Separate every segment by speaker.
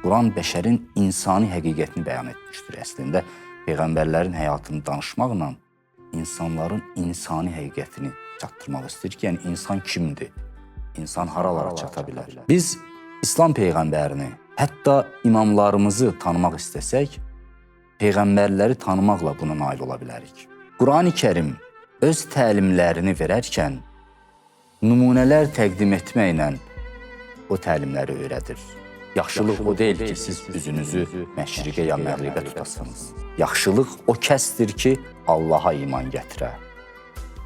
Speaker 1: Quran bəşərin insani həqiqətini bəyan etmişdir. Əslində, Peyğəmbərlərin həyatını danışmaqla insanların insani həqiqətini çatdırmaq istəyir ki, yəni insan kimdir? İnsan haralara çata bilər? Biz İslam Peyğəmbərini, hətta imamlarımızı tanımaq istəsək, Peyğəmbərləri tanımaqla buna nail ola bilərik. Quran-ı Kərim öz təlimlərini verərkən nümunələr təqdim etməklə o təlimləri öyrədir. Yaxşılıq o deyil ki, siz üzünüzü məşriqə ya məğribə tutasınız. Yaxşılıq o kəsdir ki, Allaha iman gətirə,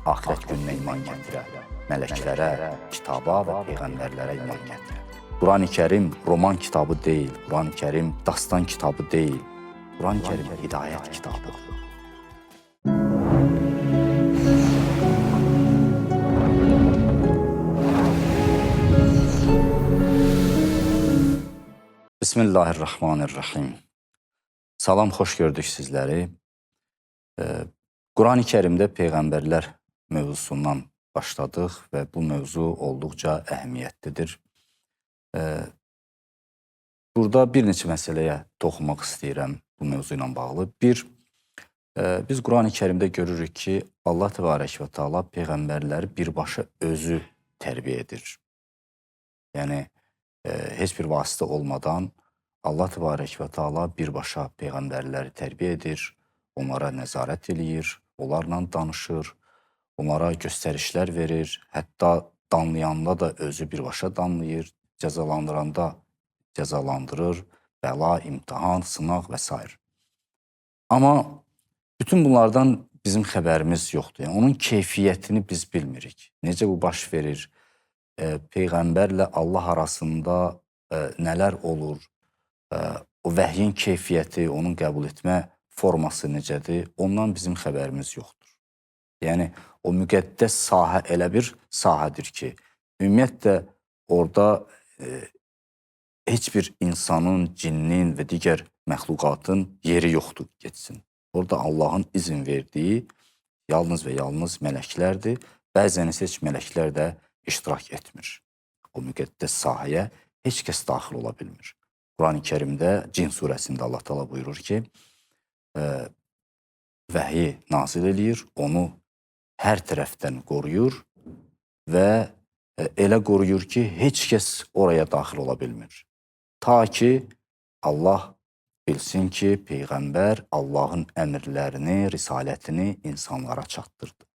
Speaker 1: axirət gününə iman gətirə, mələklərə, kitaba və peyğəmbərlərə iman gətirə. Quran-ı Kərim roman kitabı deyil, Quran-ı Kərim dastan kitabı deyil, Quran-ı Kərim hidayət kitabıdır. Bismillahirrahmanirrahim. Salam, xoş gördük sizləri. Quran-ı Kərimdə Peyğəmbərlər mövzusundan başladıq və bu mövzu olduqca əhəmiyyətlidir. Burada bir neçə məsələyə toxunmaq istəyirəm bu mövzu ilə bağlı. Biz Quran-ı Kərimdə görürük ki, Allah Təbarək və Teala Peyğəmbərləri birbaşa özü tərbiyə edir. Yəni, heç bir vasitə olmadan Allah Təbarək və Teala birbaşa Peyğəmbərləri tərbiyə edir, onlara nəzarət eləyir, onlarla danışır, onlara göstərişlər verir, hətta danlayanda da özü birbaşa danlayır, cəzalandıranda cəzalandırır, bəla, imtihan, sınaq və s. Amma bütün bunlardan bizim xəbərimiz yoxdur. Yəni, onun keyfiyyətini biz bilmirik. Necə bu baş verir? Peyğəmbərlə Allah arasında nələr olur? O vəhyin keyfiyyəti, onun qəbul etmə forması necədir? Ondan bizim xəbərimiz yoxdur. Yəni, o müqəddəs sahə elə bir sahədir ki, ümumiyyətlə orada heç bir insanın, cinnin və digər məxluqatın yeri yoxdur, geçsin. Orada Allahın izin verdiyi yalnız və yalnız mələklərdir. Bəzən isə heç mələklər də iştirak etmir. O müqəddəs sahəyə heç kəs daxil ola bilmir. Quran-ı Kərimdə Cin surəsində Allah Teala buyurur ki, vəhyi nazil eləyir, onu hər tərəfdən qoruyur və elə qoruyur ki, heç kəs oraya daxil ola bilmir. Ta ki, Allah bilsin ki, Peyğəmbər Allahın əmrlərini, risalətini insanlara çatdırdı.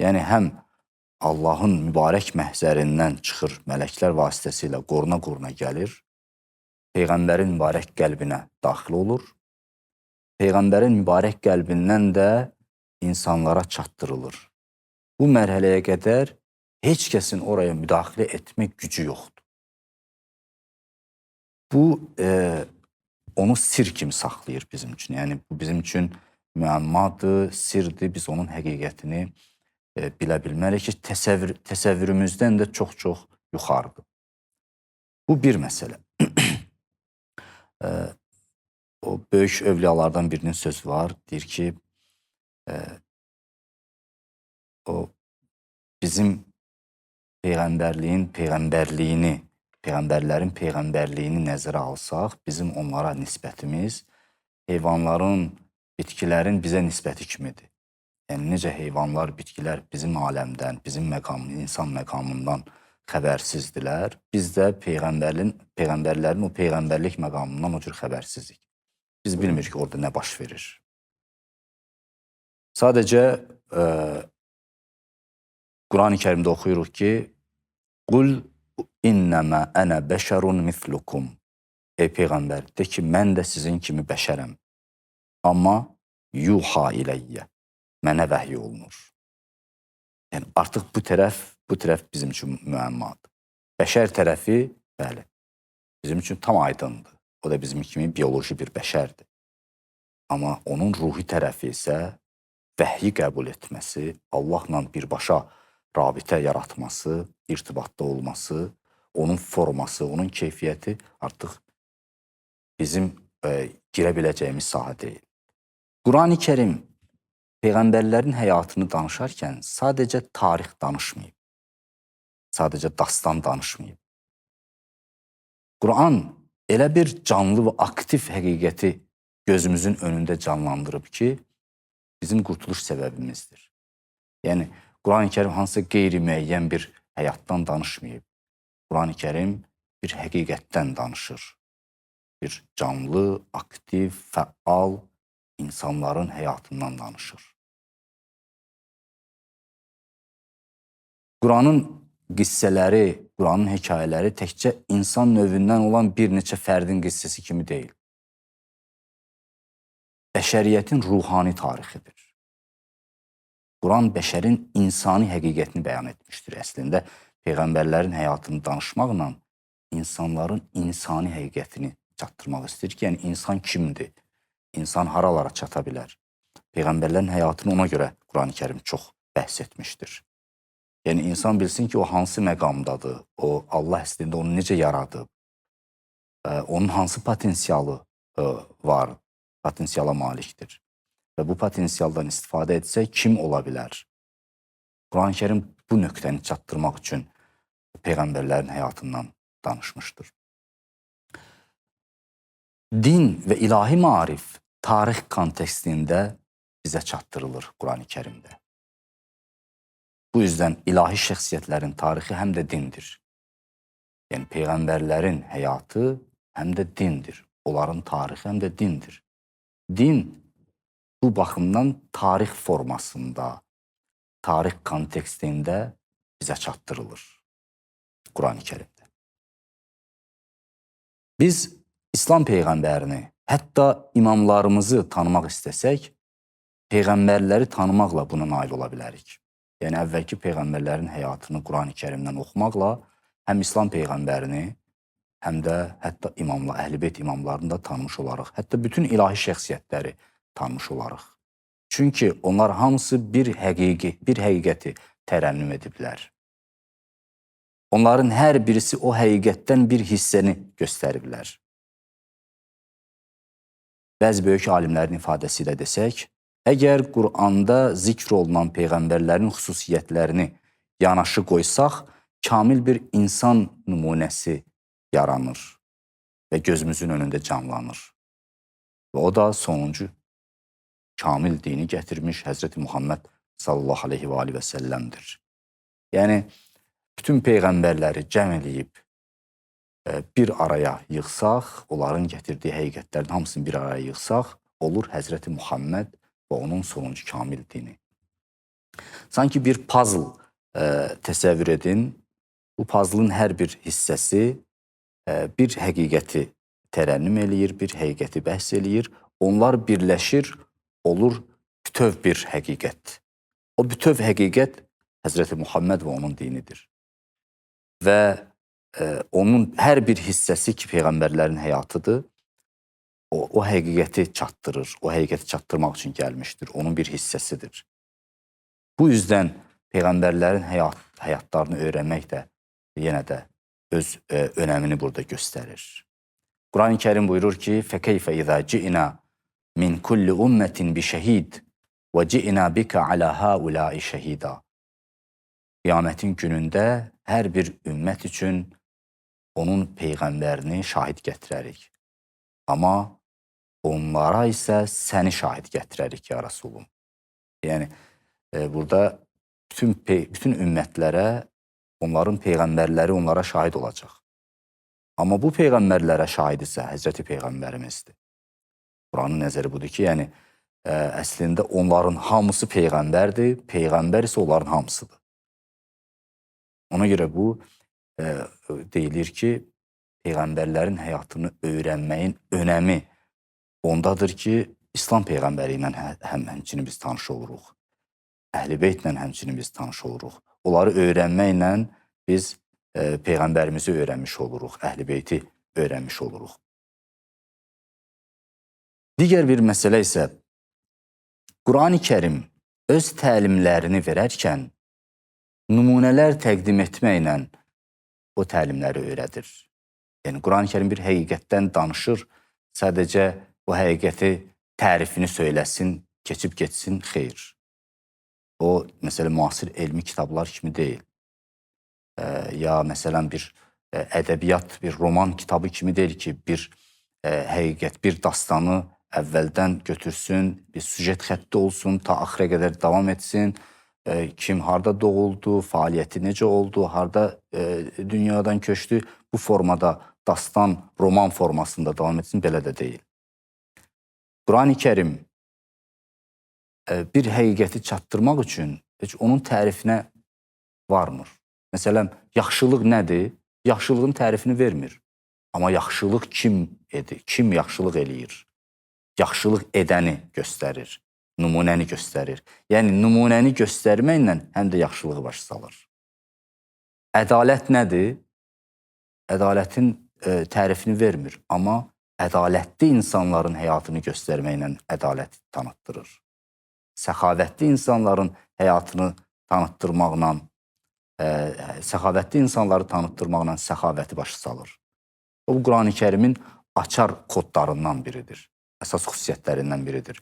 Speaker 1: Yəni, həm Allahın mübarək məhzərindən çıxır, mələklər vasitəsilə qoruna-qoruna gəlir, Peyğəmbərin mübarək qəlbinə daxil olur, Peyğəmbərin mübarək qəlbindən də insanlara çatdırılır. Bu mərhələyə qədər heç kəsin oraya müdaxilə etmək gücü yoxdur. Bu, onu sir kimi saxlayır bizim üçün. Yəni, bu bizim üçün müəmmadır, sirdir, biz onun həqiqətini bilə bilmərik ki, təsəvvürümüzdən də çox-çox yuxarıdır. Bu bir məsələ. O böyük övliyalardan birinin sözü var, deyir ki, o bizim Peyğəmbərlərin peyğəmbərliyini nəzərə alsaq, bizim onlara nisbətimiz heyvanların, bitkilərin bizə nisbəti kimidir. Yəni, necə heyvanlar, bitkilər bizim aləmdən, bizim insan məqamından xəbərsizdilər, biz də Peyğəmbərlərin o peyğəmbərlik məqamından o cür xəbərsizlik. Biz bilmirik ki, orada nə baş verir. Sadəcə, Quran-ı Kərimdə oxuyuruq ki, Qul innəmə ənə bəşərun mithlukum. Ey Peyğəmbər, de ki, mən də sizin kimi bəşərəm. Amma yuha iləyyə. Mənə vəhy olunur. Yəni, artıq bu tərəf bizim üçün müəmmadır. Bəşər tərəfi, bəli, bizim üçün tam aydındır. O da bizim kimi bioloji bir bəşərdir. Amma onun ruhi tərəfi isə vəhyi qəbul etməsi, Allahla birbaşa rabitə yaratması, irtibatda olması, onun forması, onun keyfiyyəti artıq bizim girə biləcəyimiz sahə deyil. Quran-ı Kərim Peyğəmbərlərin həyatını danışarkən sadəcə tarix danışmayıb, sadəcə dastan danışmayıb. Quran elə bir canlı və aktiv həqiqəti gözümüzün önündə canlandırıb ki, bizim qurtuluş səbəbimizdir. Yəni, Quran-ı Kərim hansısa qeyri-müəyyən bir həyatdan danışmayıb. Quran-ı Kərim bir həqiqətdən danışır. Bir canlı, aktiv, fəal insanların həyatından danışır. Quranın qissələri, Quranın hekayələri təkcə insan növündən olan bir neçə fərdin qissəsi kimi deyil. Bəşəriyyətin ruhani tarixidir. Quran bəşərin insani həqiqətini bəyan etmişdir. Əslində, peyğəmbərlərin həyatını danışmaqla insanların insani həqiqətini çatdırmaq istəyir ki, yəni insan kimdir? İnsan haralara çata bilər? Peyğəmbərlərin həyatını ona görə Quran-ı Kərim çox bəhs etmişdir. Yəni, insan bilsin ki, o hansı məqamdadır, o Allah əslində onu necə yaradıb, onun hansı potensialı var, potensiala malikdir və bu potensialdan istifadə etsə kim ola bilər? Quran-ı Kərim bu nöqtəni çatdırmaq üçün peyğəmbərlərin həyatından danışmışdır. Din və ilahi maarif tarix kontekstində bizə çatdırılır Quran-ı Kərimdə. Bu yüzden ilahi şəxsiyyətlərin tarixi həm də dindir. Yəni, peyğəmbərlərin həyatı həm də dindir. Onların tarixi həm də dindir. Din bu baxımdan tarix formasında, tarix kontekstində bizə çatdırılır Quran-ı Kərimdə. Biz İslam peyğəmbərini, hətta imamlarımızı tanımaq istəsək, peyğəmbərləri tanımaqla buna nail ola bilərik. Yəni, əvvəlki peyğəmbərlərin həyatını Quran-ı Kərimdən oxumaqla həm İslam peyğəmbərini, həm də hətta Əhl-i-Beyt imamlarını da tanımış olarıq. Hətta bütün ilahi şəxsiyyətləri tanımış olarıq. Çünki onlar hamısı bir həqiqəti tərənnüm ediblər. Onların hər birisi o həqiqətdən bir hissəni göstəriblər. Bəzi böyük alimlərin ifadəsi ilə desək, əgər Quranda zikr olunan peyğəmbərlərin xüsusiyyətlərini yanaşı qoysaq, kamil bir insan nümunəsi yaranır və gözümüzün önündə canlanır. Və o da sonuncu kamil dini gətirmiş Həzrəti Muhammed sallallahu aleyhi və səlləmdir. Yəni, bütün peyğəmbərləri cəm eləyib bir araya yığsaq, onların gətirdiyi həqiqətlərin hamısını bir araya yığsaq, olur Həzrəti Muhammed və onun sonuncu kamil dini. Sanki bir puzzle təsəvvür edin. Bu puzzle'ın hər bir hissəsi bir həqiqəti tərənnüm eləyir, bir həqiqəti bəhs eləyir. Onlar birləşir, olur bütöv bir həqiqət. O bütöv həqiqət Həzrəti Muhammed və onun dinidir. Və onun hər bir hissəsi ki, peyğəmbərlərin həyatıdır, o həqiqəti çatdırır, o həqiqəti çatdırmaq üçün gəlmişdir, onun bir hissəsidir. Bu yüzden peyğəmbərlərin həyatlarını öyrənmək də yenə də öz önəmini burada göstərir. Quran-ı Kərim buyurur ki, فَكَيْفَ إِذَا جِئِنَا مِنْ كُلِّ أُمَّةٍ بِشَهِيدٍ وَجِئِنَا بِكَ عَلَى هَؤُلَاءِ شَهِيدًا. Qiyamətin günündə hər bir ümmət üçün onun peyğəmbərini şahid gətirərik. Amma onlara isə səni şahid gətirərik, ya Rasulum. Yəni, burada bütün ümmətlərə onların peyğəmbərləri onlara şahid olacaq. Amma bu peyğəmbərlərə şahid isə Həzrəti Peyğəmbərimizdir. Quranın nəzəri budur ki, yəni əslində onların hamısı peyğəmbərdir, peyğəmbər isə onların hamısıdır. Ona görə bu deyilir ki, peyğəmbərlərin həyatını öyrənməyin önəmi ondadır ki, İslam peyğəmbəri ilə həmçinin biz tanış oluruq. Əhl-i-Beytlə həmçinin biz tanış oluruq. Onları öyrənməklə biz peyğəmbərimizi öyrənmiş oluruq, Əhl-i-Beyti öyrənmiş oluruq. Digər bir məsələ isə Quran-ı Kərim öz təlimlərini verərkən nümunələr təqdim etməklə o təlimləri öyrədir. Yəni, Quran-ı Kərim bir həqiqətdən danışır, sadəcə o həqiqəti tərifini söyləsin, keçib getsin, xeyr. O, məsələn, müasir elmi kitablar kimi deyil. Ya, məsələn, bir ədəbiyyat, bir roman kitabı kimi deyil ki, bir həqiqət, bir dastanı əvvəldən götürsün, bir süjet xətti olsun, ta axıra qədər davam etsin. Kim harda doğuldu, fəaliyyəti necə oldu, harda dünyadan köçdü, bu formada dastan, roman formasında davam etsin, belə də deyil. Qurani-Kərim bir həqiqəti çatdırmaq üçün heç onun tərifinə varmır. Məsələn, yaxşılıq nədir? Yaxşılığın tərifini vermir. Amma yaxşılıq kim edir? Kim yaxşılıq eləyir? Yaxşılıq edəni göstərir, nümunəni göstərir. Yəni, nümunəni göstərməklə həm də yaxşılığı başa salır. Ədalət nədir? Ədalətin tərifini vermir, amma ədalətli insanların həyatını göstərməklə ədaləti tanıtdırır. Səxavətli insanların həyatını tanıtdırmaqla, səxavətli insanları tanıtdırmaqla səxavəti başa salır. Bu, Qurani-Kərimin açar kodlarından biridir. Əsas xüsusiyyətlərindən biridir.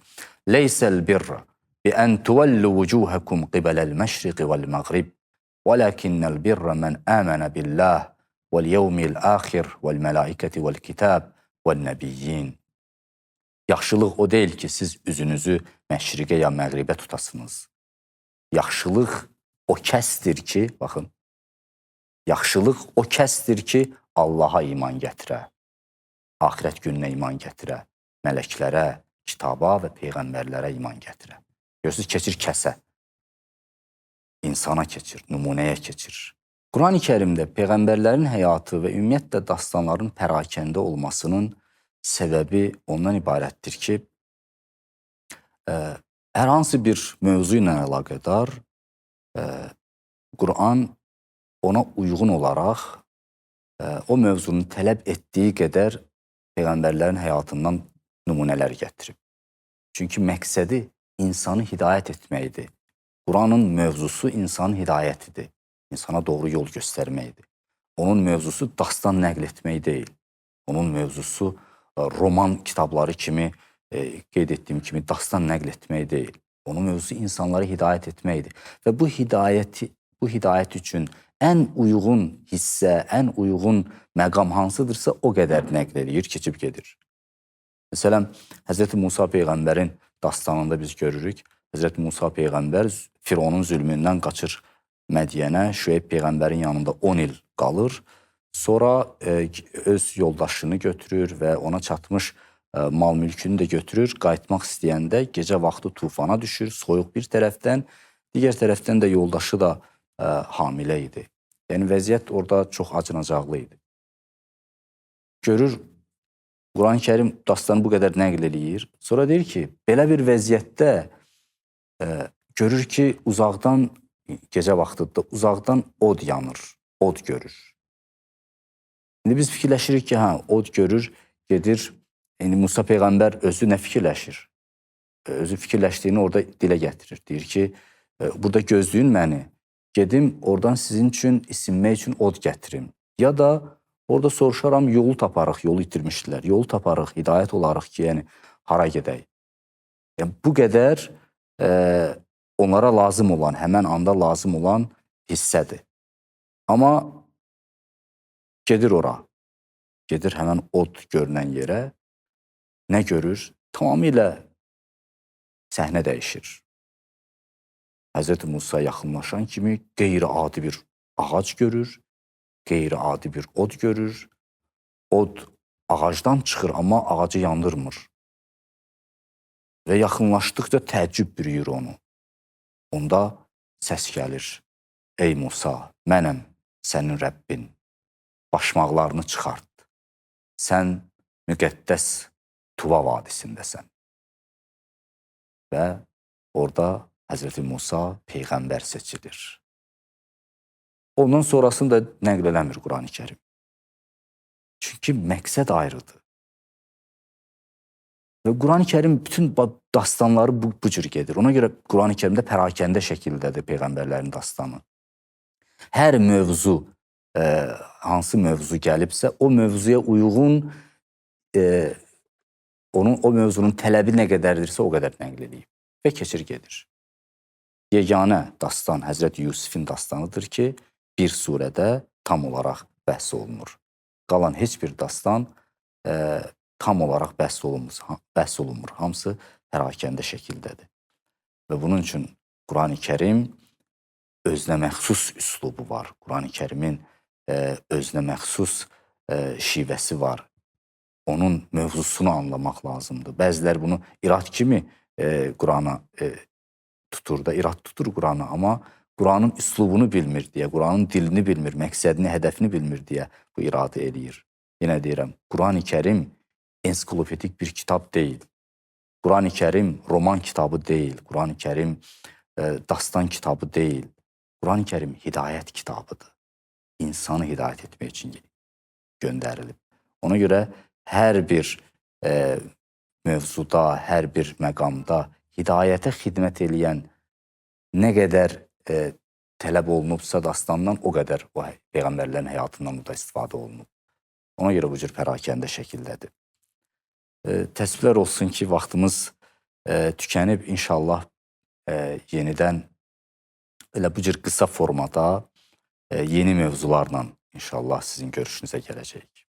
Speaker 1: Leysəl birra bi ən tuvallu vucuhakum qibaləl məşriqi vəl məğrib və lakinnəl birra mən əmənə billah vəl yevmil axir vəl mələikəti vəl kitab vəl nəbiyyin. Yaxşılıq o deyil ki, siz üzünüzü məşriqə ya məğribə tutasınız. Yaxşılıq o kəsdir ki, baxın, yaxşılıq o kəsdir ki, Allaha iman gətirə, axirət gününə iman gətirə, mələklərə, kitaba və peyğəmbərlərə iman gətirə. Görürsünüz, keçir kəsə, insana keçir, nümunəyə keçir. Qurani-Kərimdə peyğəmbərlərin həyatı və ümumiyyətlə dastanların pərakəndə olmasının səbəbi ondan ibarətdir ki, hər hansı bir mövzu ilə əlaqədar Quran ona uyğun olaraq o mövzunun tələb etdiyi qədər peyğəmbərlərin həyatından nümunələr gətirib. Çünki məqsədi insanı hidayət etməkdir. Quranın mövzusu insanın hidayətidir. İnsana doğru yol göstərməkdir. Onun mövzusu dastan nəql etmək deyil. Onun mövzusu roman kitabları kimi, qeyd etdiyim kimi dastan nəql etmək deyil. Onun mövzusu insanları hidayət etməkdir. Və bu hidayət üçün ən uyğun hissə, ən uyğun məqam hansıdırsa o qədər nəql edir, keçib gedir. Məsələn, Həzrəti Musa Peyğəmbərin dastanında biz görürük. Həzrəti Musa Peyğəmbər Fironun zülmündən qaçır Mədyənə, Şüeyb Peyğəmbərin yanında 10 il qalır. Sonra öz yoldaşını götürür və ona çatmış mal-mülkünü də götürür. Qayıtmaq istəyəndə gecə vaxtı tufana düşür, soyuq bir tərəfdən, digər tərəfdən də yoldaşı da hamilə idi. Yəni, vəziyyət orada çox acınacaqlı idi. Görür, Quran-Kərim dastanı bu qədər nəql eləyir. Sonra deyir ki, belə bir vəziyyətdə görür ki, uzaqdan, gecə vaxtıda uzaqdan od yanır, od görür. İndi biz fikirləşirik ki, od görür, gedir, Musa Peyğəmbər özü nə fikirləşir? Özü fikirləşdiyini orada dilə gətirir. Deyir ki, burada gözləyin məni, gedim oradan sizin üçün, isinmək üçün od gətirim. Ya da orada soruşaram, yolu taparıq, yolu itirmişdilər. Yolu taparıq, hidayət olarıq ki, yəni, hara gedək. Yəni, bu qədər onlara lazım olan, həmən anda lazım olan hissədir. Amma gedir ora, gedir həmən od görünən yerə, nə görür? Tamamilə səhnə dəyişir. Həzrəti Musa yaxınlaşan kimi qeyri-adi bir ağac görür, qeyri-adi bir od görür. Od ağacdan çıxır, amma ağacı yandırmır. Və yaxınlaşdıqca təəccüb bürüyür onu. Onda səs gəlir. Ey Musa, mənəm sənin Rəbbin. Başmaqlarını çıxart. Sən müqəddəs Tuva vadisindəsən. Və orada Həzrəti Musa Peyğəmbər seçilir. Ondan sonrasını da nəql eləmir Qurani-Kərim. Çünki məqsəd ayrıdır. Və Qurani-Kərim bütün dastanları bu cür gedir. Ona görə Qurani-Kərimdə pərakəndə şəkildədir Peyğəmbərlərin dastanı. Hər mövzu, hansı mövzu gəlibsə, o mövzuya uyğun, o mövzunun tələbi nə qədərdirsə, o qədər nəql edib və keçir gedir. Yeganə dastan Həzrəti Yusifin dastanıdır ki, bir surədə tam olaraq bəhs olunur. Qalan heç bir dastan tam olaraq bəhs olunmur. Hamısı pərakəndə şəkildədir. Və bunun üçün Qurani Kərim özünə məxsus üslubu var. Qurani Kərimin özünə məxsus şivəsi var. Onun mövzusunu anlamaq lazımdır. Bəzilər bunu irad kimi Qurana tutur da, irad tutur Qurana, amma Quranın üslubunu bilmir deyə, Quranın dilini bilmir, məqsədini, hədəfini bilmir deyə bu iradı eləyir. Yenə deyirəm, Qurani Kərim ensiklopedik bir kitab deyil. Qurani Kərim roman kitabı deyil. Qurani Kərim dastan kitabı deyil. Qurani Kərim hidayət kitabıdır. İnsanı hidayət etmək üçün göndərilib. Ona görə hər bir mövzuda, hər bir məqamda hidayətə xidmət eləyən nə qədər tələb olunubsa dastandan, o qədər o peyğəmbərlərin həyatından da istifadə olunub. Ona görə bu cür pərakəndə şəkildədir. Təəssüflər olsun ki, vaxtımız tükənib. İnşallah yenidən elə bu cür qısa formada yeni mövzularla inşallah sizin görüşünüzə gələcəyik.